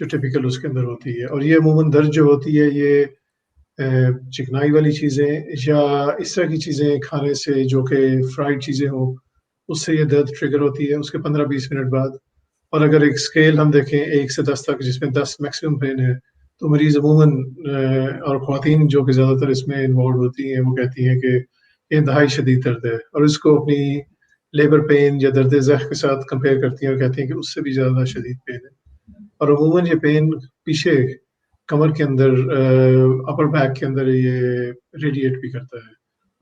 جو ٹپیکل اس کے اندر ہوتی ہے. اور یہ عموماً درد جو ہوتی ہے یہ چکنائی والی چیزیں یا اس طرح کی چیزیں کھانے سے جو کہ فرائیڈ چیزیں ہوں اس سے یہ درد ٹریگر ہوتی ہے اس کے 15-20 منٹ بعد. اور اگر ایک اسکیل ہم دیکھیں 1 سے 10 تک جس میں 10 میکسیمم پین ہے تو مریض عموماً اور خواتین جو کہ زیادہ تر اس میں انوالو ہوتی ہیں وہ کہتی ہیں کہ یہ انتہائی شدید درد ہے اور اس کو اپنی لیبر پین یا درد ذیخ کے ساتھ کمپیئر کرتی ہیں اور کہتی ہیں کہ اس سے بھی زیادہ شدید پین ہے. اور عموماً یہ پین پیچھے کمر کے اندر اپر بیک کے اندر یہ ریڈیٹ بھی کرتا ہے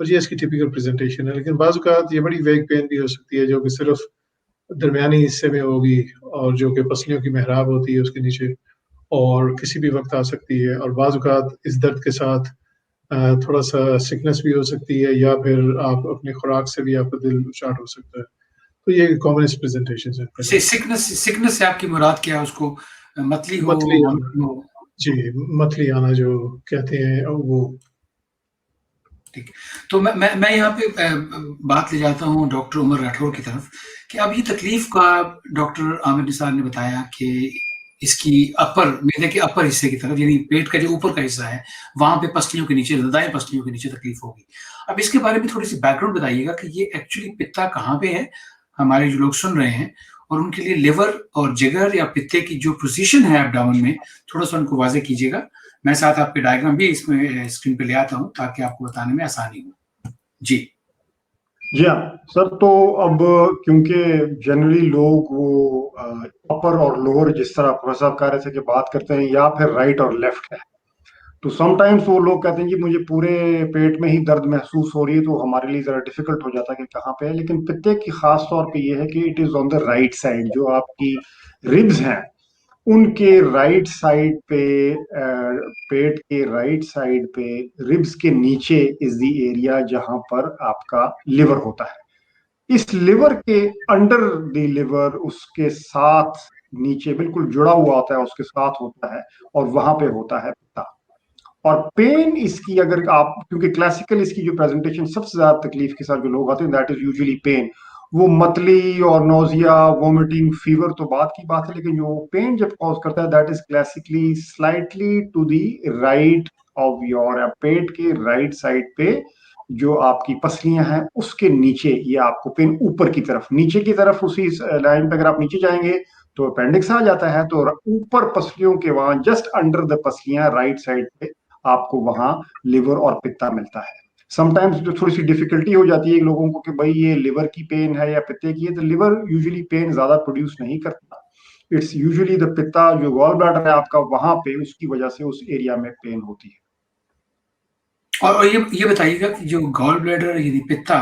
اور یہ اس کی ٹپیکل پریزنٹیشن ہے. لیکن بعض اوقات یہ بڑی ویگ پین بھی ہو سکتی ہے جو کہ صرف درمیانی حصے میں ہوگی اور جو کہ پسلیوں کی محراب ہوتی ہے اس کے نیچے اور کسی بھی وقت آ سکتی ہے. اور بعض اوقات اس درد کے ساتھ تھوڑا سا سکنس بھی ہو سکتی ہے یا پھر آپ اپنی خوراک سے بھی آپ کا دل شارٹ ہو سکتا ہے. تو یہ کامنسٹ پریزنٹیشن ہے. سکنس سے آپ کی مراد کیا ہے؟ اس کو متلی ہو جی متلی آنا جو کہتے ہیں وہ. ٹھیک. تو میں یہاں پہ بات لے جاتا ہوں ڈاکٹر عمر راٹھور کی طرف کہ اب یہ تکلیف کا ڈاکٹر عامر نثار نے بتایا کہ اس کی معدے کے اپر حصے کی طرف یعنی پیٹ کا جو اوپر کا حصہ ہے وہاں پہ پسلیوں کے نیچے دائیں پسلیوں کے نیچے تکلیف ہوگی. اب اس کے بارے میں تھوڑی سی بیک گراؤنڈ بتائیے گا کہ یہ ایکچولی پتا کہاں پہ ہے ہمارے جو لوگ سن رہے ہیں اور ان کے لیے لیور اور جگر یا پتے کی جو پوزیشن ہے ایبڈومن میں تھوڑا سا ان کو واضح کیجیے گا. میں ساتھ آپ کے ڈائیگرام بھی اس میں اسکرین پہ لے آتا ہوں تاکہ آپ کو بتانے میں آسانی ہو. جی ہاں سر. تو اب کیونکہ جنرلی لوگ وہ اپر اور لوور جس طرح پروفیسر صاحب کہہ رہے تھے کہ بات کرتے ہیں یا پھر رائٹ اور لیفٹ ہے تو سم ٹائمس وہ لوگ کہتے ہیں کہ مجھے پورے پیٹ میں ہی درد محسوس ہو رہی ہے تو ہمارے لیے ذرا ڈیفیکلٹ ہو جاتا ہے کہ کہاں پہ ہے. لیکن پتے کی خاص طور پہ یہ ہے کہ it is on the right side. جو آپ کی ربز ہیں ان کے رائٹ سائڈ پہ پیٹ کے رائٹ سائڈ پہ ربز کے نیچے از دی ایریا جہاں پر آپ کا لیور ہوتا ہے. اس لیور کے انڈر دی لیور اس کے ساتھ نیچے بالکل جڑا ہوا ہوتا ہے اس کے ساتھ ہوتا ہے اور وہاں پہ ہوتا ہے پتا. اور پین اس کی اگر آپ کیونکہ کلاسیکل اس کی جو پریزنٹیشن سب سے زیادہ تکلیف کے ساتھ جو لوگ آتے ہیں دیٹ از یوزلی پین. وہ متلی اور نوزیا وومٹنگ فیور تو بات کی بات ہے لیکن جو پین جب کاز کرتا ہے that is classically slightly to the right of your پیٹ کے رائٹ سائڈ پہ جو آپ کی پسلیاں ہیں اس کے نیچے یہ آپ کو پین اوپر کی طرف نیچے کی طرف اسی لائن پہ اگر آپ نیچے جائیں گے تو اپینڈکس آ جاتا ہے. تو اوپر پسلیوں کے وہاں جسٹ انڈر دا پسلیاں رائٹ سائڈ پہ آپ کو وہاں لیور اور پتا ملتا ہے. سم ٹائمز جو تھوڑی سی ڈیفیکلٹی ہو جاتی ہے لوگوں کو کہ بھائی یہ لیور کی پین ہے یا پتے کی ہے تو لیور یوزلی پین زیادہ پروڈیوس نہیں کرتا. اٹس یوزلی دا پتا جو گال بلیڈر ہے آپ کا وہاں پہ اس کی وجہ سے اس ایریا میں پین ہوتی ہے. اور یہ بتائیے گا کہ جو گال بلیڈر یعنی پتا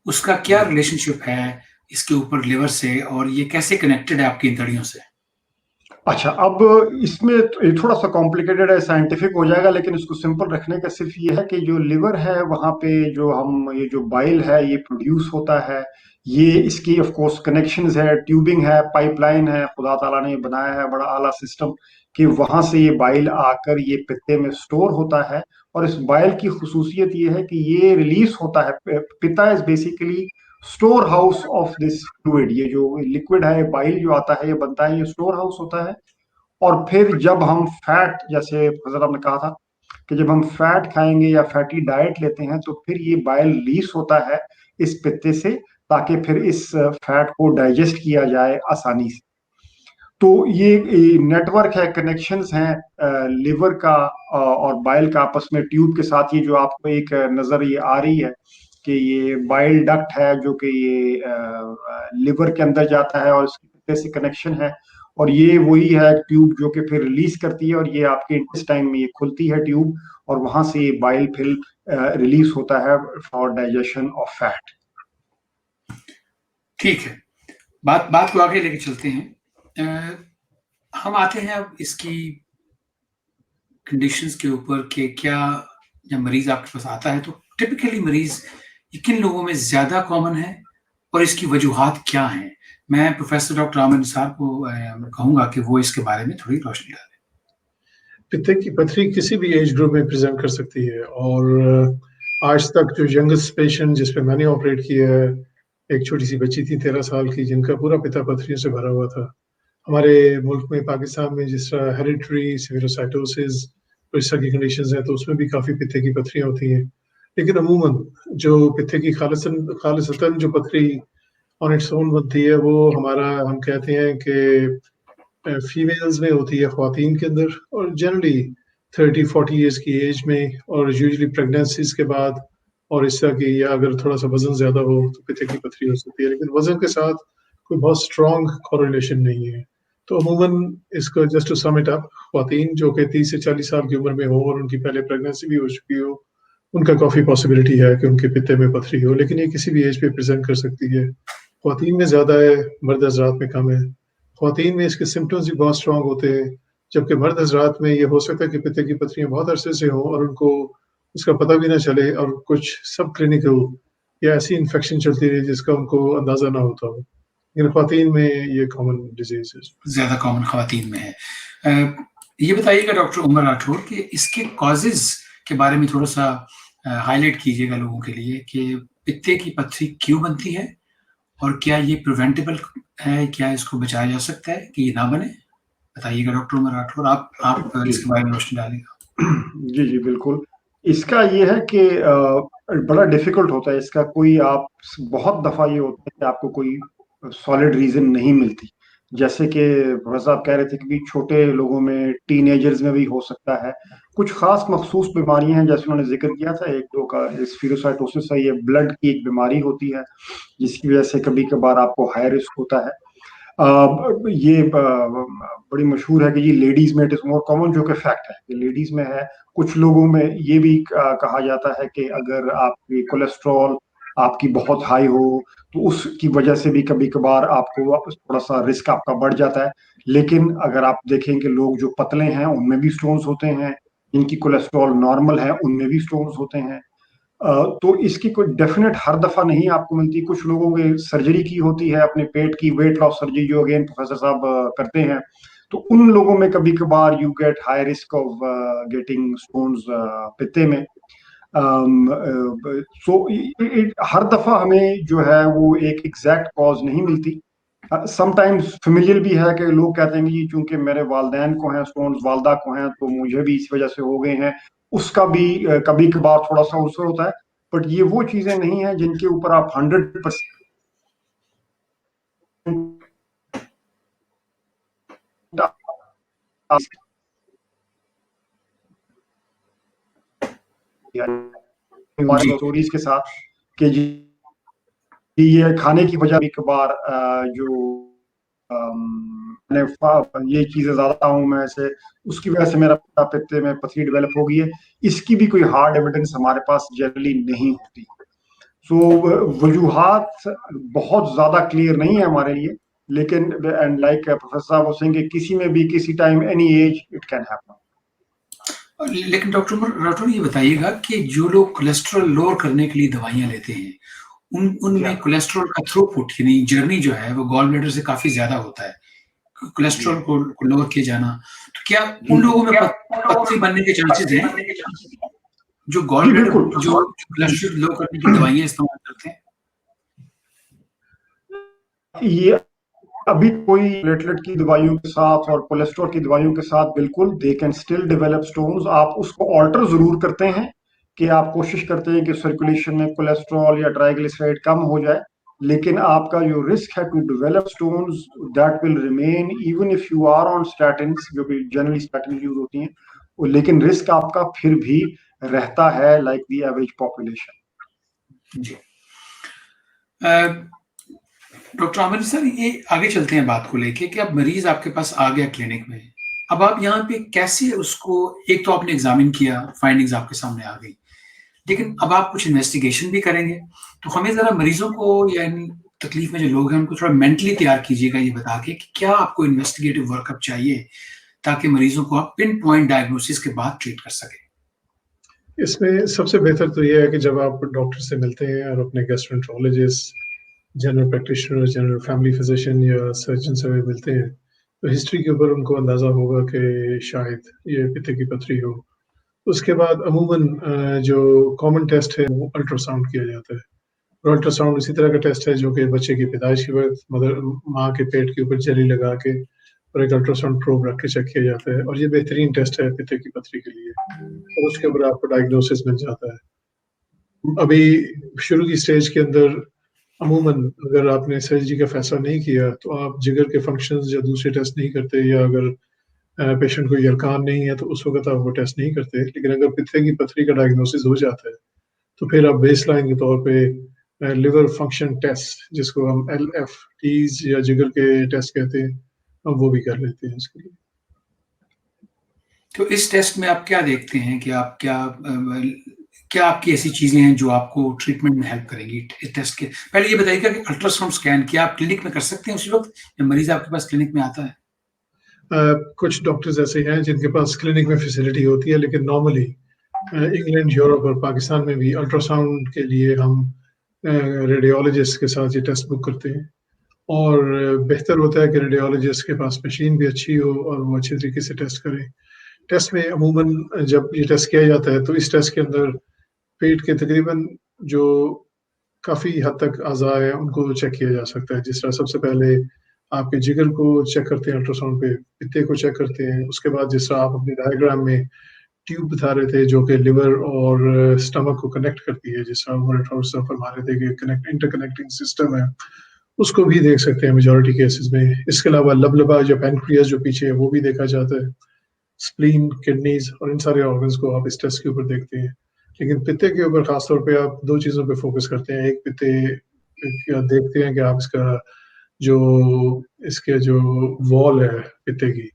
اس کا کیا ریلیشن شپ ہے اس کے اوپر لیور سے اور یہ کیسے کنیکٹڈ ہے آپ کی انتڑیوں سے؟ اچھا اب اس میں تھوڑا سا کمپلیکیٹڈ ہے سائنٹیفک ہو جائے گا لیکن اس کو سمپل رکھنے کا صرف یہ ہے کہ جو لیور ہے وہاں پہ جو یہ جو بائل ہے یہ پروڈیوس ہوتا ہے. یہ اس کی آف کورس کنیکشنز ہے ٹیوبنگ ہے پائپ لائن ہے خدا تعالیٰ نے بنایا ہے بڑا اعلیٰ سسٹم کہ وہاں سے یہ بائل آ کر یہ پتے میں سٹور ہوتا ہے. اور اس بائل کی خصوصیت یہ ہے کہ یہ ریلیز ہوتا ہے. پتا is basically store house of this fluid. یہ جو لکوڈ ہے بائل جو آتا ہے یہ بنتا ہے یہ اسٹور ہاؤس ہوتا ہے. اور پھر جب ہم فیٹ جیسے حضرت نے کہا تھا کہ جب ہم فیٹ کھائیں گے یا فیٹی ڈائٹ لیتے ہیں تو پھر یہ بائل ریلیز ہوتا ہے اس پتے سے تاکہ پھر اس فیٹ کو ڈائجسٹ کیا جائے آسانی سے. تو یہ نیٹ ورک ہے کنیکشنز ہیں لیور کا اور بائل کا آپس میں ٹیوب کے ساتھ. یہ جو آپ کو ایک نظر یہ آ رہی ہے کہ یہ بائل ڈکٹ ہے جو کہ یہ لیور کے اندر جاتا ہے اور اس کے سے کنیکشن ہے. اور یہ وہی ہے ٹیوب جو کہ پھر ریلیز کرتی ہے اور یہ آپ کے انٹسٹائن میں یہ کھلتی ہے ٹیوب اور وہاں سے یہ بائل پھر ریلیز ہوتا ہے فار ڈائجیشن آف فیٹ. ٹھیک ہے بات کو آگے لے کے چلتے ہیں. ہم آتے ہیں اب اس کی کنڈیشنز کے اوپر کہ کیا جب مریض آپ کے پاس آتا ہے تو ٹپیکلی مریض کن لوگوں میں زیادہ کامن ہے اور اس کی وجوہات کیا ہیں. میں پروفیسر ڈاکٹر عامر نثار کو کہوں گا کہ وہ اس کے بارے میں تھوڑی روشنی ڈالیں. پتے کی پتھری کسی بھی ایج گروپ میں پریزنٹ کر سکتی ہے اور آج تک جو ینگسٹ پیشنٹ جس پہ میں نے آپریٹ کیا ہے ایک چھوٹی سی بچی تھی 13 سال کی جن کا پورا پتا پتھریوں سے بھرا ہوا تھا ہمارے ملک میں پاکستان میں جس طرح ہیریڈیٹری سیویروسائٹوسس اور اس طرح کی کنڈیشنز ہیں تو اس میں بھی کافی پتے کی پتھریاں ہوتی ہیں، لیکن عموماً جو پتے کی خالصتاً جو پتھری آن اٹس اون بنتی ہے وہ ہمارا ہم کہتے ہیں کہ فیمیلز میں ہوتی ہے، خواتین کے اندر، اور جنرلی 30-40 ایئرس کی ایج میں، اور یوزلی پریگنینسیز کے بعد، اور اس طرح کی، یا اگر تھوڑا سا وزن زیادہ ہو تو پتے کی پتھری ہو سکتی ہے، لیکن وزن کے ساتھ کوئی بہت اسٹرانگ کوریلیشن نہیں ہے۔ تو عموماً اس کو just to sum it up, خواتین جو کہ 30 سے 40 سال کی عمر میں ہو اور ان کی پہلے پریگنینسی بھی ہو چکی ہو، ان کا کافی پاسبلٹی ہے کہ ان کے پتے میں پتھری ہو، لیکن یہ کسی بھی ایج پہ پریزنٹ کر سکتی ہے۔ خواتین میں زیادہ ہے، مرد حضرات میں کم ہے۔ خواتین میں اس کے سمٹمز بھی بہت اسٹرانگ ہوتے ہیں، جبکہ مرد حضرات میں یہ ہو سکتا ہے کہ پتے کی پتھریاں بہت عرصے سے ہوں اور ان کو اس کا پتہ بھی نہ چلے، اور کچھ سب کلینکل یا ایسی انفیکشن چلتی رہی جس کا ان کو اندازہ نہ ہوتا ہو، لیکن خواتین میں یہ کامن ڈیزیز ہے۔ زیادہ کامن خواتین میں ہے۔ یہ بتائیے گا ڈاکٹر عمر راٹھور کہ اس کے کازز کے بارے میں تھوڑا سا ہائی لائٹ کیجیے گا لوگوں کے لیے کہ پتے کی پتھری کیوں بنتی ہے اور کیا یہ پریونٹیبل ہے، کیا اس کو بچایا جا سکتا ہے کہ یہ نہ بنے؟ بتائیے گا ڈاکٹر عمر راٹھور، آپ اس کے بارے میں روشنی ڈالیں گا۔ جی جی بالکل، اس کا یہ ہے کہ بڑا ڈیفیکلٹ ہوتا ہے اس کا، کوئی آپ بہت دفعہ یہ ہوتا ہے کہ آپ کو کوئی سالڈ ریزن نہیں ملتی، جیسے کہ پروفیسر صاحب کہہ رہے تھے کہ چھوٹے لوگوں میں، ٹین ایجرز میں بھی ہو سکتا ہے، کچھ خاص مخصوص بیماریاں ہیں جیسے انہوں نے ذکر کیا تھا، ایک دو کا اسفیروسائٹوسس ہے، یہ بلڈ کی ایک بیماری ہوتی ہے جس کی وجہ سے کبھی کبھار آپ کو ہائی رسک ہوتا ہے۔ یہ بڑی مشہور ہے کہ یہ لیڈیز میں اٹ از مور کامن، جو کہ فیکٹ ہے کہ لیڈیز میں ہے۔ کچھ لوگوں میں یہ بھی کہا جاتا ہے کہ اگر آپ کی کولیسٹرول آپ کی بہت ہائی ہو تو اس کی وجہ سے بھی کبھی کبھار آپ کو واپس تھوڑا سا رسک آپ کا بڑھ جاتا ہے، لیکن اگر آپ دیکھیں کہ لوگ جو پتلے ہیں ان میں بھی سٹونز ہوتے ہیں، جن کی کولیسٹرول نارمل ہے ان میں بھی سٹونز ہوتے ہیں۔ تو اس کی کوئی ڈیفینیٹ ہر دفعہ نہیں آپ کو ملتی، کچھ لوگوں کے سرجری کی ہوتی ہے اپنے پیٹ کی، ویٹ لاس سرجری جو اگین پروفیسر صاحب کرتے ہیں، تو ان لوگوں میں کبھی کبھار you get high risk of getting stones پتے میں۔ سو ہر دفعہ ہمیں جو ہے وہ ایک ایگزیکٹ کاز نہیں ملتی، سم ٹائمز فیملیل بھی ہے کہ لوگ کہتے ہیں کہ یہ چونکہ میرے والدین کو ہیں سٹونز، والدہ کو ہیں، تو مجھے بھی اس وجہ سے ہو گئے ہیں، اس کا بھی کبھی کبھار تھوڑا سا عنصر ہوتا ہے، بٹ یہ وہ چیزیں نہیں ہیں جن کے اوپر آپ 100% جی اسٹوریز کے ساتھ کہ جی یہ کھانے کی وجہ بھی کبھار جو یہ چیزیں زیادہ ہوں میں سے، اس کی وجہ سے میرا پتے میں پتھری ڈیولپ ہو گئی ہے، اس کی بھی کوئی ہارڈ ایویڈنس ہمارے پاس جنرلی نہیں ہوتی۔ سو وجوہات بہت زیادہ کلیئر نہیں ہے ہمارے لیے، لیکن اینڈ لائک پروفیسر صاحب حسین کہ کسی میں بھی کسی time any age it can happen. لیکن ڈاکٹر عمر راٹھور یہ بتائیے گا کہ جو لوگ کولیسٹرول لوور کرنے کے لیے دوائیاں لیتے ہیں ان میں کولیسٹرول کا تھرو پٹ یعنی جرنی جو ہے وہ گال بلیڈر سے کافی زیادہ ہوتا ہے، کولیسٹرول کو لوور کیے جانا، تو کیا ان لوگوں میں پتھری بننے کے چانسز ہیں جو گال بلیڈر جو کولیسٹرول لو کرنے کی دوائیاں استعمال کرتے ہیں؟ یہ ابھی کوئی پلیٹلیٹ کی دوائیوں کے ساتھ اور کولیسٹرول کی دوائیوں کے ساتھ بالکل they can still develop stones, آپ اس کو آلٹر ضرور کرتے ہیں کہ آپ کوشش کرتے ہیں کہ سرکولیشن میں کولیسٹرول یا ٹرائیگلیسرائڈ کم ہو جائے، لیکن آپ کا جو رسک ہے to develop stones that will remain even if you are on statins, جو کہ جنرلی اسٹیٹنز یوز ہوتی ہیں، لیکن رسک آپ کا پھر بھی رہتا ہے لائک دی ایوریج پاپولیشن۔ جی ڈاکٹر عامر سر، یہ آگے چلتے ہیں بات کو لے کے کہ اب مریض آپ کے پاس آ گیا کلینک میں، اب آپ یہاں پہ کیسے اس کو، ایک تو آپ نے ایگزامن کیا، فائنڈنگز آپ کے سامنے آ گئی، لیکن اب آپ کچھ انویسٹیگیشن بھی کریں گے، تو ہمیں ذرا مریضوں کو یعنی تکلیف میں جو لوگ ہیں ان کو تھوڑا مینٹلی تیار کیجیے گا یہ بتا کے کہ کیا آپ کو انویسٹیگیٹو ورک اپ چاہیے تاکہ مریضوں کو آپ پن پوائنٹ ڈائگنوسس کے بعد ٹریٹ کر سکیں۔ اس میں سب سے بہتر تو یہ ہے کہ جب آپ ڈاکٹر سے ملتے ہیں اور اپنے gastroenterologist, general practitioner, general family physician یا سرجن سے ملتے ہیں تو ہسٹری کے اوپر ان کو اندازہ ہوگا کہ شاید یہ پتے کی پتھری ہو۔ اس کے بعد عموماً جو کامن ٹیسٹ ہے وہ الٹرا ساؤنڈ کیا جاتا ہے، اور الٹرا ساؤنڈ اسی طرح کا ٹیسٹ ہے جو کہ بچے کی پیدائش کے وقت ماں کے پیٹ کے اوپر جلی لگا کے اور ایک الٹراساؤنڈ پروب رکھ کے چیک کیا جاتا ہے، اور یہ بہترین ٹیسٹ ہے پتے کی پتھری کے لیے، اور اس کے اوپر آپ کو ڈائگنوسس مل جاتا ہے۔ ابھی شروع کی سٹیج کے اندر عموماً اگر آپ نے سرجری کا فیصلہ نہیں کیا تو آپ جگر کے فنکشنز یا دوسرے ٹیسٹ نہیں کرتے، یا اگر پیشنٹ کو یرکان نہیں ہے تو اس وقت آپ وہ ٹیسٹ نہیں کرتے۔ لیکن اگر پتے کی پتھری کا ڈائگنوسس ہو جاتا ہے تو پھر آپ بیس لائن کے طور پہ لیور فنکشن ٹیسٹ، جس کو ہم LFTs یا جگر کے ٹیسٹ کہتے ہیں، ہم وہ بھی کر لیتے ہیں اس کے لیے۔ تو اس ٹیسٹ میں آپ کیا دیکھتے ہیں کہ آپ کیا آپ کی ایسی چیزیں ہیں جو آپ کو ٹریٹمنٹ میں ہیلپ کریں گی اس ٹیسٹ کے؟ پہلے یہ بتائیے گا کہ الٹراساؤنڈ اسکین کیا آپ کلینک میں کر سکتے ہیں اسی وقت یا مریض آپ کے پاس کلینک میں آتا ہے؟ کچھ ڈاکٹرز ایسے ہیں جن کے پاس کلینک میں فیسلٹی ہوتی ہے، لیکن نارملی انگلینڈ، یورپ اور پاکستان میں بھی الٹراساؤنڈ کے لیے ہم ریڈیولوجسٹ کے ساتھ یہ ٹیسٹ بک کرتے ہیں، اور بہتر ہوتا ہے کہ ریڈیولوجسٹ کے پاس مشین بھی اچھی ہو اور وہ اچھے طریقے سے ٹیسٹ کریں۔ ٹیسٹ میں عموماً جب یہ ٹیسٹ کیا جاتا ہے تو اس ٹیسٹ کے اندر پیٹ کے تقریباً جو کافی حد تک اعضاء ہیں ان کو چیک کیا جا سکتا ہے۔ جس طرح سب سے پہلے آپ کے جگر کو چیک کرتے ہیں الٹراساؤنڈ پہ، پتے کو چیک کرتے ہیں، اس کے بعد جس طرح آپ اپنے ڈائیگرام میں ٹیوب بتا رہے تھے جو کہ لیور اور اسٹمک کو کنیکٹ کرتی ہے، جس طرح مونیٹر صاحب فرما رہے تھے کہ انٹر کنیکٹنگ سسٹم ہے، اس کو بھی دیکھ سکتے ہیں میجورٹی کیسز میں۔ اس کے علاوہ لبلبا جو پینکریاس جو پیچھے ہے وہ بھی دیکھا جاتا ہے، سپلین، کڈنیز اور ان سارے آرگنز کو آپ اس ٹیسٹ کے اوپر دیکھتے ہیں۔ لیکن پتے کے اوپر خاص طور پہ آپ دو چیزوں پہ فوکس کرتے ہیں۔ ایک پتے دیکھتے ہیں کہ آپ اس کا جو وال ہے پتے کی،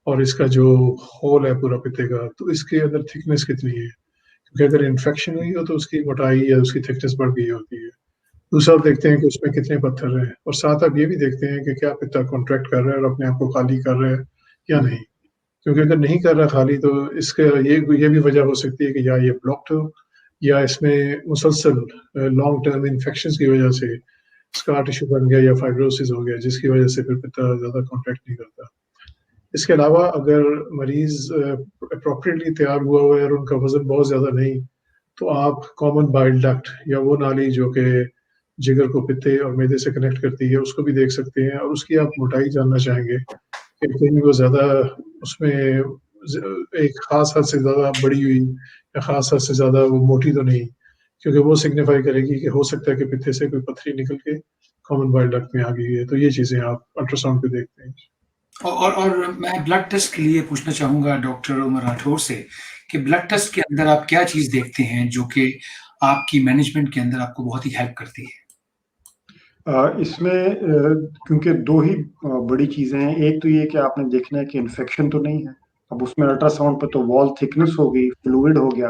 اور اس کا جو ہول ہے پورا پتے کا، تو اس کے اندر تھکنس کتنی ہے، کیونکہ اگر انفیکشن ہوئی ہو تو اس کی موٹائی یا اس کی تھکنس بڑھ گئی ہوتی ہے۔ دوسرا دیکھتے ہیں کہ اس میں کتنے پتھر ہیں، اور ساتھ آپ یہ بھی دیکھتے ہیں کہ کیا پتا کانٹریکٹ کر رہا ہے اور اپنے آپ کو خالی کر رہا ہے یا نہیں، کیونکہ اگر نہیں کر رہا خالی تو اس کا یہ بھی وجہ ہو سکتی ہے کہ یا یہ بلاکڈ ہو، یا اس میں مسلسل لانگ ٹرم انفیکشنز کی وجہ سے اسکار ٹیشو بن گیا یا فائبروسس ہو گیا، جس کی وجہ سے پھر پتا زیادہ کانٹریکٹ نہیں کرتا۔ اس کے علاوہ اگر مریض اپروپریٹلی تیار ہوا ہے اور ان کا وزن بہت زیادہ نہیں، تو آپ کامن بائل ڈکٹ یا وہ نالی جو کہ جگر کو پتے اور میدے سے کنیکٹ کرتی ہے اس کو بھی دیکھ سکتے ہیں، اور اس کی آپ موٹائی جاننا چاہیں گے کہ کہیں وہ زیادہ اس میں ایک خاص حد سے زیادہ بڑی ہوئی یا خاص حد سے زیادہ وہ موٹی تو نہیں، کیونکہ وہ سگنیفائی کرے گی کہ ہو سکتا ہے کہ پتے سے کوئی پتھری نکل کے کامن بائل ڈکٹ میں آ گئی ہے۔ تو یہ چیزیں آپ الٹراساؤنڈ پہ دیکھتے ہیں۔ اور میں بلڈ ٹیسٹ کے لیے پوچھنا چاہوں گا ڈاکٹر عمر راٹھور سے کہ بلڈ ٹیسٹ کے اندر آپ کیا چیز دیکھتے ہیں جو کہ آپ کی مینجمنٹ کے اندر آپ کو بہت ہی ہیلپ کرتی ہے؟ اس میں کیونکہ دو ہی بڑی چیزیں ہیں، ایک تو یہ کہ آپ نے دیکھنا ہے کہ انفیکشن تو نہیں ہے، اب اس میں الٹراساؤنڈ پہ تو وال تھکنس ہو گئی، فلوئڈ ہو گیا،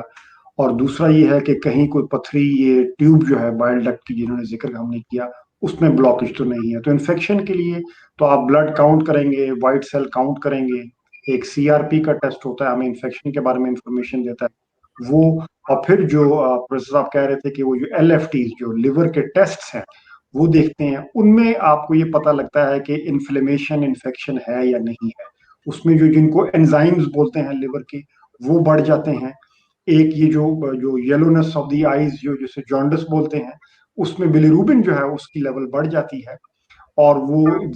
اور دوسرا یہ ہے کہ کہیں کوئی پتھری، یہ ٹیوب جو ہے بائل ڈکٹ کی جنہوں نے ذکر ہم نے کیا، اس میں بلاکیج تو نہیں ہے۔ تو انفیکشن کے لیے تو آپ بلڈ کاؤنٹ کریں گے، وائٹ سیل کاؤنٹ کریں گے، ایک CRP کا ٹیسٹ ہوتا ہے، ہمیں انفیکشن کے بارے میں انفارمیشن دیتا ہے وہ، اور پھر جو پروفیسر صاحب کہہ رہے تھے کہ وہ جو LFTs جو لیور کے ٹیسٹ ہیں وہ دیکھتے ہیں، ان میں آپ کو یہ پتہ لگتا ہے کہ انفلیمیشن، انفیکشن ہے یا نہیں ہے۔ اس میں جو جن کو انزائمز بولتے ہیں لیور کے، وہ بڑھ جاتے ہیں۔ ایک یہ جو یلونس آف دی آئیز جسے جانڈس بولتے ہیں، اس میں بلیروبن جو ہے اس کی لیول بڑھ جاتی ہے، اور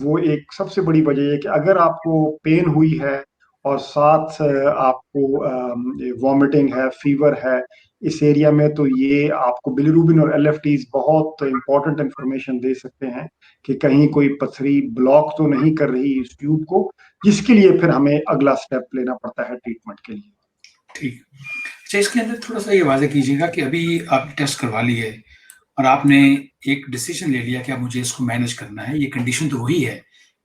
وہ ایک سب سے بڑی وجہ ہے کہ اگر آپ کو پین ہوئی ہے اور ساتھ آپ کو وامٹنگ ہے، فیور ہے اس ایریا میں، تو یہ آپ کو بلیروبن اور LFTs بہت امپورٹنٹ انفارمیشن دے سکتے ہیں کہ کہیں کوئی پتھری بلاک تو نہیں کر رہی اس ٹیوب کو، جس کے لیے پھر ہمیں اگلا سٹیپ لینا پڑتا ہے ٹریٹمنٹ کے لیے۔ ٹھیک، اچھا، اس کے اندر تھوڑا سا یہ واضح کیجیے گا کہ ابھی آپ نے ٹیسٹ کروا لی ہے اور آپ نے ایک ڈیسیژن لے لیا کہ اب مجھے اس کو مینج کرنا ہے، یہ کنڈیشن تو وہی ہے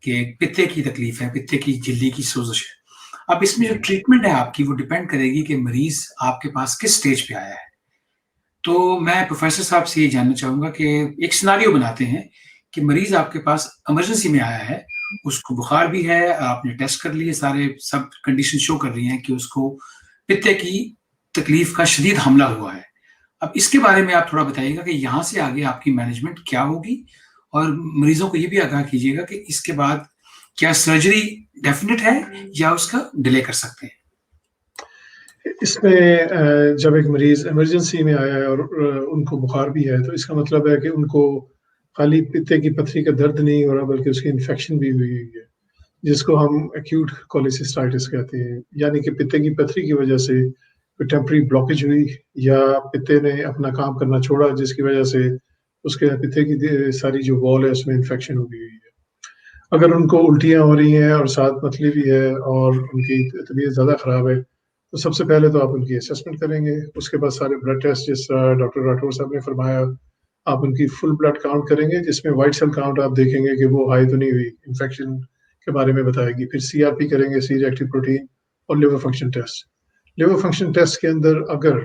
کہ پتے کی تکلیف ہے، پتے کی جھلی کی سوزش ہے۔ اب اس میں جو ٹریٹمنٹ ہے آپ کی وہ ڈیپینڈ کرے گی کہ مریض آپ کے پاس کس سٹیج پہ آیا ہے۔ تو میں پروفیسر صاحب سے یہ جاننا چاہوں گا کہ ایک سیناریو بناتے ہیں کہ مریض آپ کے پاس ایمرجنسی میں آیا ہے، اس کو بخار بھی ہے، آپ نے ٹیسٹ کر لیے، سارے سب کنڈیشن شو کر رہی ہیں کہ اس کو پتے کی تکلیف کا شدید حملہ ہوا ہے۔ اب اس کے بارے میں آپ تھوڑا بتائیے گا کہ یہاں سے آگے آپ کی مینجمنٹ کیا ہوگی، اور مریضوں کو یہ بھی آگاہ کیجیے گا کہ اس کے بعد کیا سرجری ڈیفینٹ ہے یا اس کا ڈیلے کر سکتے ہیں۔ اس میں جب ایک مریض ایمرجنسی میں آیا ہے اور ان کو بخار بھی ہے، تو اس کا مطلب ہے کہ ان کو خالی پتے کی پتھری کا درد نہیں ہو رہا بلکہ اس کی انفیکشن بھی ہوئی ہے، جس کو ہم ایکیوٹ کولیسسٹائٹس کہتے ہیں، یعنی کہ پتے کی پتھری کی وجہ سے کوئی ٹیمپری بلاکیج ہوئی یا پتے نے اپنا کام کرنا چھوڑا، جس کی وجہ سے اس کے پتے کی ساری جو وال ہے اس میں انفیکشن ہو گئی ہوئی ہے۔ اگر ان کو الٹیاں ہو رہی ہیں اور ساتھ پتلی بھی ہے اور ان کی طبیعت زیادہ خراب ہے تو سب سے پہلے تو آپ ان کی اسسمنٹ کریں گے، اس کے بعد سارے بلڈ ٹیسٹ جس طرح ڈاکٹر راٹھور صاحب نے فرمایا آپ ان کی فل بلڈ کاؤنٹ کریں گے، جس میں وائٹ سیل کاؤنٹ آپ دیکھیں گے کہ وہ ہائی تو نہیں ہوئی، انفیکشن کے بارے میں بتائے گی۔ پھر سی آر پی کریں گے، سی ریئیکٹیو پروٹین، اور liver function test. Liver function test کے اندر اگر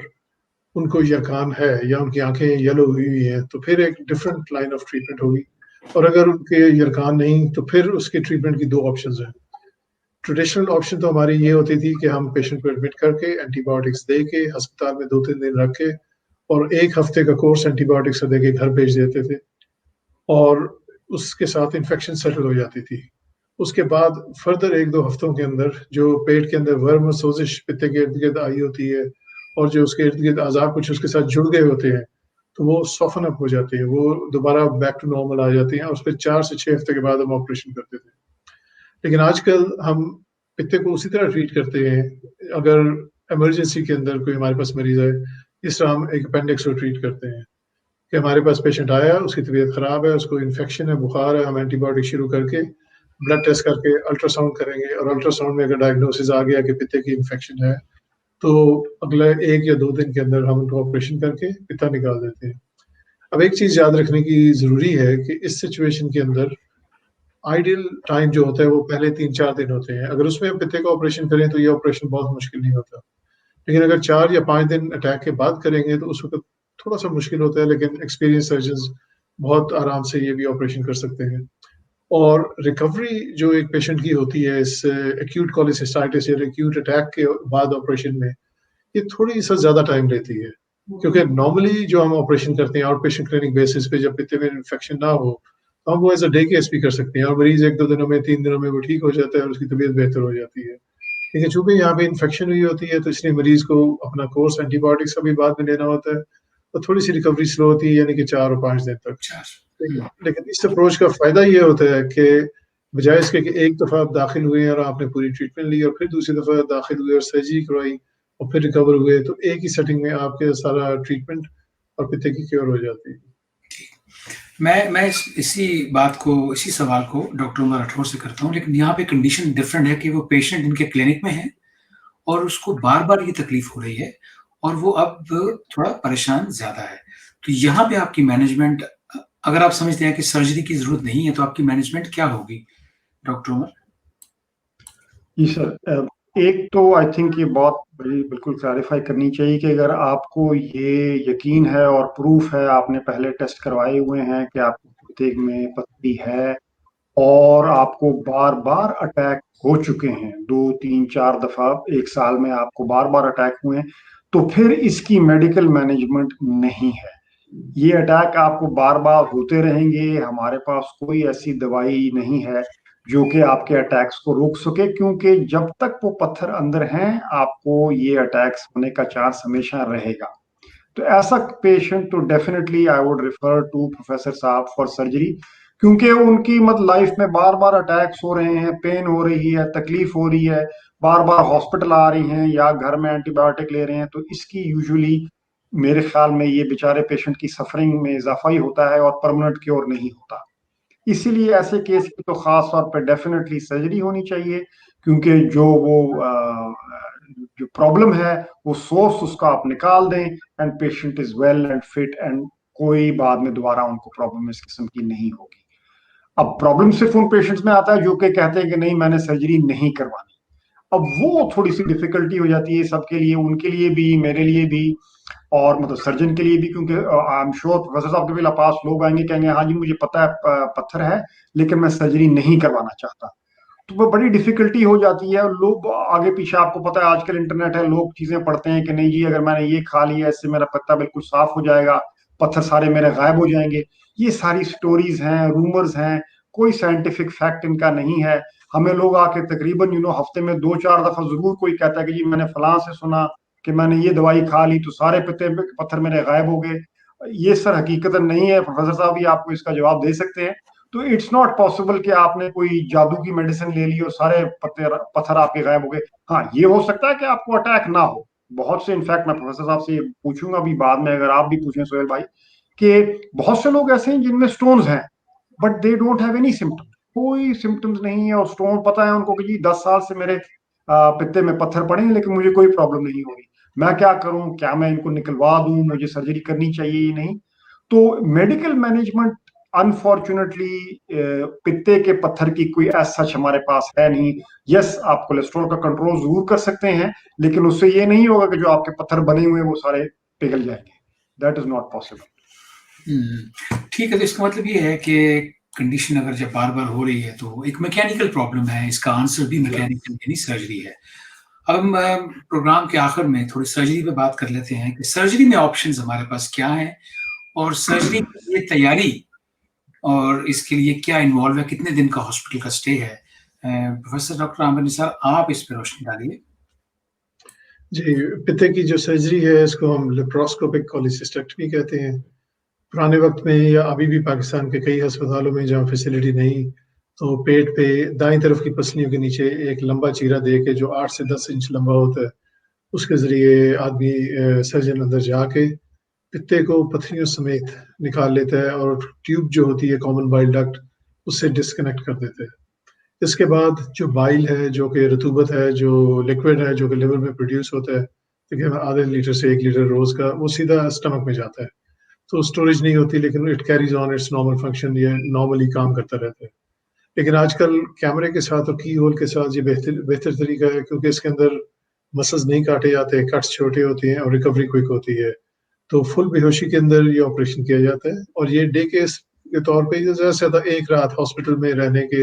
ان کو یرکان ہے یا ان کی آنکھیں یلو ہوئی ہوئی ہیں تو پھر ایک ڈفرنٹ لائن آف ٹریٹمنٹ ہوگی، اور اگر ان کے یرکان نہیں تو پھر اس کے ٹریٹمنٹ کی 2 آپشنز ہیں۔ ٹریڈیشنل آپشن تو ہماری یہ ہوتی تھی کہ ہم پیشنٹ کو ایڈمٹ کر کے اینٹی بایوٹکس دے کے ہسپتال میں 2-3 دن رکھ کے اور 1 ہفتے کا کورس اینٹی بایوٹکس کا دے کے گھر بھیج دیتے تھے، اور اس کے ساتھ انفیکشن سیٹل ہو جاتی تھی۔ اس کے بعد فردر 1-2 ہفتوں کے اندر جو پیٹ کے اندر ورم اور سوزش پتے کے ارد گرد آئی ہوتی ہے اور جو اس کے ارد گرد اعضاء کچھ اس کے ساتھ جڑ گئے ہوتے ہیں تو وہ سافن اپ ہو جاتے ہیں، وہ دوبارہ بیک ٹو نارمل آ جاتے ہیں، اور اس پہ 4 سے 6 ہفتے کے بعد ہم آپریشن کرتے تھے۔ لیکن آج کل ہم پتے کو اسی طرح ٹریٹ کرتے ہیں، اگر ایمرجنسی کے اندر کوئی ہمارے پاس مریض ہے جس طرح ہم ایک اپینڈکس کو ٹریٹ کرتے ہیں کہ ہمارے پاس پیشنٹ آیا، اس کی طبیعت خراب ہے، اس کو انفیکشن ہے، بخار ہے، ہم اینٹی بایوٹک شروع کر کے بلڈ ٹیسٹ کر کے الٹرا ساؤنڈ کریں گے، اور الٹرا ساؤنڈ میں اگر ڈائگنوسس آ گیا کہ پتے کی انفیکشن ہے تو اگلے 1 یا 2 دن کے اندر ہم ان کو آپریشن کر کے پتا نکال دیتے ہیں۔ اب ایک چیز یاد رکھنے کی ضروری ہے کہ اس سچویشن کے اندر آئیڈیل ٹائم جو ہوتا ہے وہ پہلے 3-4 دن ہوتے ہیں۔ اگر اس میں ہم پتے کا آپریشن کریں تو یہ آپریشن بہت مشکل نہیں ہوتا، لیکن اگر 4 یا 5 دن اٹیک کے بعد کریں گے تو اس وقت تھوڑا سا مشکل ہوتا ہے، لیکن ایکسپیرینس سرجنز بہت آرام سے یہ بھی آپریشن کر سکتے ہیں۔ اور ریکوری جو ایک پیشنٹ کی ہوتی ہے اس ایکیوٹ کولیسسٹائٹس یا ایکیوٹ اٹیک کے بعد آپریشن میں، یہ تھوڑی سا زیادہ ٹائم لیتی ہے، کیونکہ نارملی جو ہم آپریشن کرتے ہیں آؤٹ پیشنٹ کلینک بیسس پہ جب پتے میں انفیکشن نہ ہو تو ہم وہ ایز اے ڈے کیس بھی کر سکتے ہیں، اور مریض 1-2 دنوں میں 3 دنوں میں وہ ٹھیک ہو جاتا ہے اور اس کی طبیعت بہتر ہو جاتی ہے۔ لیکن چونکہ یہاں پہ انفیکشن ہوئی ہوتی ہے تو اس لیے مریض کو اپنا کورس اینٹی بایوٹکس کا بھی بعد میں لینا ہوتا ہے، اور تھوڑی سی ریکوری سلو ہوتی ہے، یعنی کہ 4 اور 5 دن تک۔ لیکن اس اپروچ کا فائدہ یہ ہوتا ہے کہ بجائے اس کے کہ ایک دفعہ آپ داخل ہوئے اور آپ نے پوری ٹریٹمنٹ لی اور پھر دوسری دفعہ داخل ہوئے اور سرجری کروائی اور پھر ریکور ہوئے، تو ایک ہی سیٹنگ میں آپ کے سارا ٹریٹمنٹ اور پتے کی کیور ہو جاتی ہے۔ میں اسی سوال کو ڈاکٹر عمر راٹھور سے کرتا ہوں، لیکن یہاں پہ کنڈیشن ڈفرینٹ ہے کہ وہ پیشنٹ ان کے کلینک میں ہے اور اس کو بار بار یہ تکلیف ہو رہی ہے اور وہ اب تھوڑا پریشان زیادہ ہے، تو یہاں پہ آپ کی مینجمنٹ، اگر آپ سمجھتے ہیں کہ سرجری کی ضرورت نہیں ہے تو آپ کی مینجمنٹ کیا ہوگی ڈاکٹر عمر؟ جی سر، ایک تو آئی تھنک یہ بات بڑی بالکل کلیریفائی کرنی چاہیے کہ اگر آپ کو یہ یقین ہے اور پروف ہے، آپ نے پہلے ٹیسٹ کروائے ہوئے ہیں کہ آپ کو پتے میں پتھری ہے اور آپ کو بار بار اٹیک ہو چکے ہیں 2-3-4 دفعہ 1 سال میں آپ کو بار بار اٹیک ہوئے ہیں، تو پھر اس کی میڈیکل مینجمنٹ نہیں ہے۔ یہ اٹیک آپ کو بار بار ہوتے رہیں گے، ہمارے پاس کوئی ایسی دوائی نہیں ہے جو کہ آپ کے اٹیکس کو روک سکے، کیونکہ جب تک وہ پتھر اندر ہیں آپ کو یہ اٹیکس ہونے کا چانس ہمیشہ رہے گا۔ تو ایسا پیشنٹ تو definitely I would refer to professor صاحب فار سرجری، کیونکہ ان کی لائف میں بار بار اٹیکس ہو رہے ہیں، پین ہو رہی ہے، تکلیف ہو رہی ہے، بار بار ہاسپٹل آ رہی ہیں یا گھر میں اینٹی بایوٹک لے رہے ہیں، تو اس کی یوزلی میرے خیال میں یہ بیچارے پیشنٹ کی سفرنگ میں اضافہ ہی ہوتا ہے اور پرماننٹ کیور نہیں ہوتا۔ اسی لیے ایسے کیس کی تو خاص طور پہ ڈیفینیٹلی سرجری ہونی چاہیے، کیونکہ جو پرابلم ہے وہ سورس اس کا آپ نکال دیں and patient is well and fit and کوئی بعد میں دوبارہ ان کو پرابلم اس قسم کی نہیں ہوگی۔ اب پرابلم صرف ان پیشنٹس میں آتا ہے جو کہ کہتے ہیں کہ نہیں میں نے سرجری نہیں کروانی، اب وہ تھوڑی سی ڈیفیکلٹی ہو جاتی ہے سب کے لیے، ان کے لیے بھی، میرے لیے بھی، اور سرجن کے لیے بھی، کیونکہ آئی ایم شیور پروفیسر صاحب کے بھی پاس لوگ آئیں گے کہیں گے ہاں جی مجھے پتہ ہے پتھر ہے لیکن میں سرجری نہیں کروانا چاہتا، تو وہ بڑی ڈیفیکلٹی ہو جاتی ہے۔ لوگ آگے پیچھے، آپ کو پتہ ہے آج کل انٹرنیٹ ہے، لوگ چیزیں پڑھتے ہیں کہ نہیں جی اگر میں نے یہ کھا لیا اس سے میرا پتہ بالکل صاف ہو جائے گا، پتھر سارے میرے غائب ہو جائیں گے۔ یہ ساری سٹوریز ہیں، رومرز ہیں، کوئی سائنٹیفک فیکٹ ان کا نہیں ہے۔ ہمیں لوگ آ کے تقریباً ہفتے میں 2-4 دفعہ ضرور کوئی کہتا ہے کہ جی میں نے فلاں سے سنا کہ میں نے یہ دوائی کھا لی تو سارے پتھر میرے غائب ہو گئے۔ یہ سر حقیقت نہیں ہے، پروفیسر صاحب یہ آپ کو اس کا جواب دے سکتے ہیں۔ تو اٹس ناٹ پاسبل کہ آپ نے کوئی جادو کی میڈیسن لے لی اور سارے پتھر آپ کے غائب ہو گئے. ہاں یہ ہو سکتا ہے کہ آپ کو اٹیک نہ ہو. بہت سے انفیکٹ میں پروفیسر صاحب سے یہ پوچھوں گا ابھی بعد میں, اگر آپ بھی پوچھیں سہیل بھائی, کہ بہت سے لوگ ایسے ہیں جن میں سٹونز ہیں but they don't have any symptom, کوئی سمٹمز نہیں ہے, اور سٹون پتہ ہے ان کو کہ جی 10 سال سے میرے پتے میں پتھر پڑے ہیں لیکن مجھے کوئی پرابلم نہیں ہو رہی, میں کیا کروں, کیا میں ان کو نکلوا دوں, مجھے سرجری کرنی چاہیے یا نہیں. تو میڈیکل مینجمنٹ انفارچونیٹلی پتے کے پتھر کی کوئی ایس سچ ہمارے پاس ہے نہیں. یس, آپ کولیسٹرول کا کنٹرول ضرور کر سکتے ہیں لیکن اس سے یہ نہیں ہوگا کہ جو آپ کے پتھر بنے ہوئے ہیں وہ سارے پگھل جائیں گے. That is not possible. ٹھیک ہے, تو اس کا مطلب یہ ہے کہ کنڈیشن اگر جب بار بار ہو رہی ہے تو ایک میکینیکل پرابلم ہے, اس کا آنسر بھی میکینیکل یعنی سرجری ہے. اب ہم پروگرام کے آخر میں تھوڑی سرجری پہ بات کر لیتے ہیں کہ سرجری میں آپشنز ہمارے پاس کیا ہیں, اور سرجری کے لیے تیاری اور اس کے لیے کیا انوالو ہے, کتنے دن کا ہاسپٹل کا اسٹے ہے. پروفیسر ڈاکٹر عامر نثار, آپ اس پہ روشنی ڈالیے. جی, پتے کی جو سرجری ہے اس کو ہم لیپروسکوپک کولیسسٹیکٹمی کہتے ہیں. پرانے وقت میں یا ابھی بھی پاکستان کے کئی ہسپتالوں میں جہاں فیسلٹی نہیں, تو پیٹ پہ دائیں طرف کی پسلیوں کے نیچے ایک لمبا چیرا دے کے جو 8 سے 10 انچ لمبا ہوتا ہے, اس کے ذریعے آدمی سرجن اندر جا کے پتے کو پتھریوں سمیت نکال لیتا ہے اور ٹیوب جو ہوتی ہے کامن بائل ڈکٹ اس سے ڈسکنیکٹ کر دیتے ہیں. اس کے بعد جو بائل ہے, جو کہ رطوبت ہے, جو لکوڈ ہے, جو کہ لیور میں پروڈیوس ہوتا ہے تقریباً آدھے لیٹر سے 1 لیٹر روز کا, وہ سیدھا اسٹمک میں جاتا ہے. تو اسٹوریج نہیں ہوتی لیکن it carries on its normal function, یہ نارملی کام کرتا رہتا ہے. لیکن آج کل کیمرے کے ساتھ اور کی ہول کے ساتھ یہ بہتر طریقہ ہے, کیونکہ اس کے اندر مسلز نہیں کاٹے جاتے, کٹس چھوٹے ہوتے ہیں اور ریکوری کوئک ہوتی ہے. تو فل بے ہوشی کے اندر یہ آپریشن کیا جاتا ہے, اور یہ ڈے کیس کے طور پہ زیادہ سے زیادہ 1 رات ہاسپٹل میں رہنے کے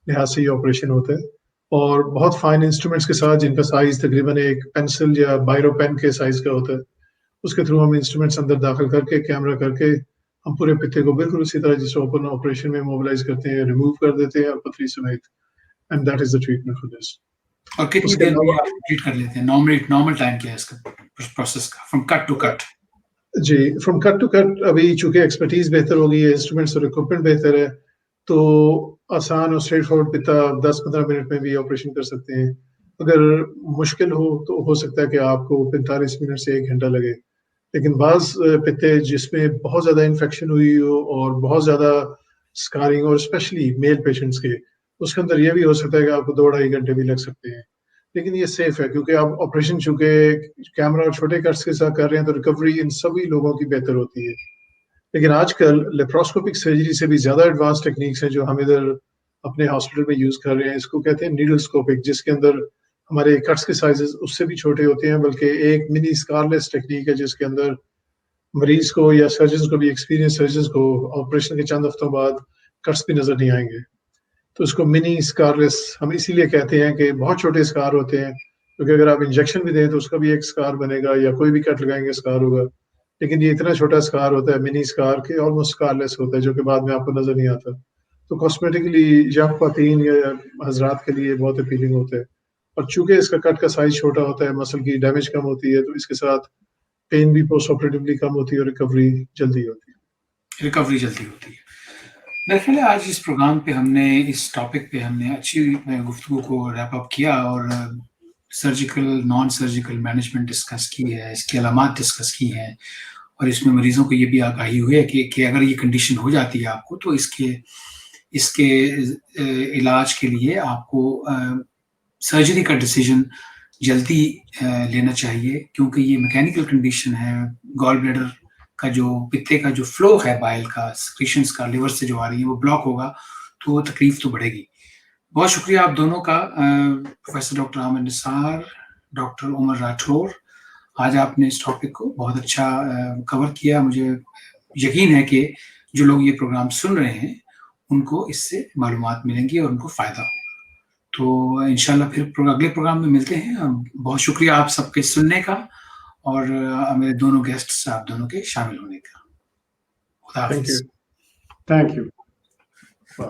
لحاظ سے یہ آپریشن ہوتا ہے. اور بہت فائن انسٹرومنٹس کے ساتھ, جن کا سائز تقریباً ایک پینسل یا بائرو پین کے سائز کا ہوتا ہے, اس کے تھرو ہم انسٹرومنٹس اندر داخل کر کے کیمرہ کر کے ہم پورے پتے کو بالکل اسی طرح جس اوپن آپریشن میں موبلائز کرتے ہیں ریموو کر دیتے ہیں, اور پتھری سمیت. And that is the treatment for this. اور کتنی دیر میں آپ ٹریٹ کر لیتے ہیں, نارمل ٹائم کیا ہے اس کا پروسیس کا, فرام کٹ ٹو کٹ؟ جی, فرام کٹ ٹو کٹ ابھی چونکہ ایکسپرٹیز بہتر ہو گئی ہے, انسٹرومنٹس اور اکوپمنٹ بہتر ہے, تو آسان اور اسٹریٹ فارورڈ پتا 10-15 منٹ میں بھی آپریشن کر سکتے ہیں. اگر مشکل ہو تو ہو سکتا ہے کہ آپ کو 45 منٹ سے 1 گھنٹہ لگے. لیکن بعض پتے جس میں بہت زیادہ انفیکشن ہوئی ہو اور بہت زیادہ اسکارنگ, اور اسپیشلی میل پیشنٹس کے, اس کے اندر یہ بھی ہو سکتا ہے کہ آپ کو 2-2.5 گھنٹے بھی لگ سکتے ہیں. لیکن یہ سیف ہے کیونکہ آپ آپریشن چونکہ کیمرہ اور چھوٹے کٹس کے ساتھ کر رہے ہیں, تو ریکوری ان سبھی لوگوں کی بہتر ہوتی ہے. لیکن آج کل لیپروسکوپک سرجری سے بھی زیادہ ایڈوانس ٹیکنیکس ہیں جو ہم ادھر اپنے ہاسپٹل میں یوز کر رہے ہیں. اس کو کہتے ہیں نیڈلسکوپک, جس کے اندر ہمارے کٹس کے سائزز اس سے بھی چھوٹے ہوتے ہیں, بلکہ ایک منی اسکارلیس ٹیکنیک ہے جس کے اندر مریض کو یا سرجنز کو بھی, ایکسپیرینس سرجنز کو آپریشن کے چند ہفتوں بعد کٹس بھی نظر نہیں آئیں گے. تو اس کو منی اسکارلیس ہم اسی لیے کہتے ہیں کہ بہت چھوٹے اسکار ہوتے ہیں, کیونکہ اگر آپ انجیکشن بھی دیں تو اس کا بھی ایک اسکار بنے گا, یا کوئی بھی کٹ لگائیں گے اسکار ہوگا. لیکن یہ اتنا چھوٹا اسکار ہوتا ہے منی اسکار کے, آلموسٹ اسکارلیس ہوتا ہے, جو کہ بعد میں آپ کو نظر نہیں آتا. تو کاسمیٹکلی ینگ خواتین یا حضرات کے لیے بہت اپیلنگ ہوتا ہے. اور چونکہ اس کا کٹ کا سائز چھوٹا ہوتا ہے, مسل کی ڈیمیج کم ہوتی ہے, تو اس کے ساتھ پین بھی پوسٹ آپریٹیولی کم ہوتی ہے اور ریکوری جلدی ہوتی ہے. میرے خیال ہے آج اس پروگرام پہ ہم نے, اس ٹاپک پہ ہم نے اچھی گفتگو کو ریپ اپ کیا, اور surgical naan surgical management discuss کی ہے, اس کی علامات ڈسکس کی ہیں, اور اس میں مریضوں کو یہ بھی آگاہی ہوئی ہے کہ اگر یہ کنڈیشن ہو جاتی ہے آپ کو, تو اس کے علاج کے لیے آپ کو سرجری کا ڈیسیجن جلدی لینا چاہیے, کیونکہ یہ میکینیکل کنڈیشن ہے. گال بلیڈر کا جو پتے کا جو فلو ہے, بائل کا, سیکریشنز کا لیور سے جو آ رہی ہے, وہ بلاک ہوگا تو تکلیف تو بڑھے گی. بہت شکریہ آپ دونوں کا, پروفیسر ڈاکٹر عامر نثار, ڈاکٹر عمر راٹھور. آج آپ نے اس ٹاپک کو بہت اچھا کور کیا. مجھے یقین ہے کہ جو لوگ یہ پروگرام سن رہے ہیں ان کو اس سے معلومات ملیں گی اور ان کو فائدہ ہوگا. تو انشاءاللہ پھر اگلے پروگرام میں ملتے ہیں. بہت شکریہ آپ سب کے سننے کا, اور میرے دونوں گیسٹ آپ دونوں کے شامل ہونے کا. خدا حافظ. Thank you. ہے.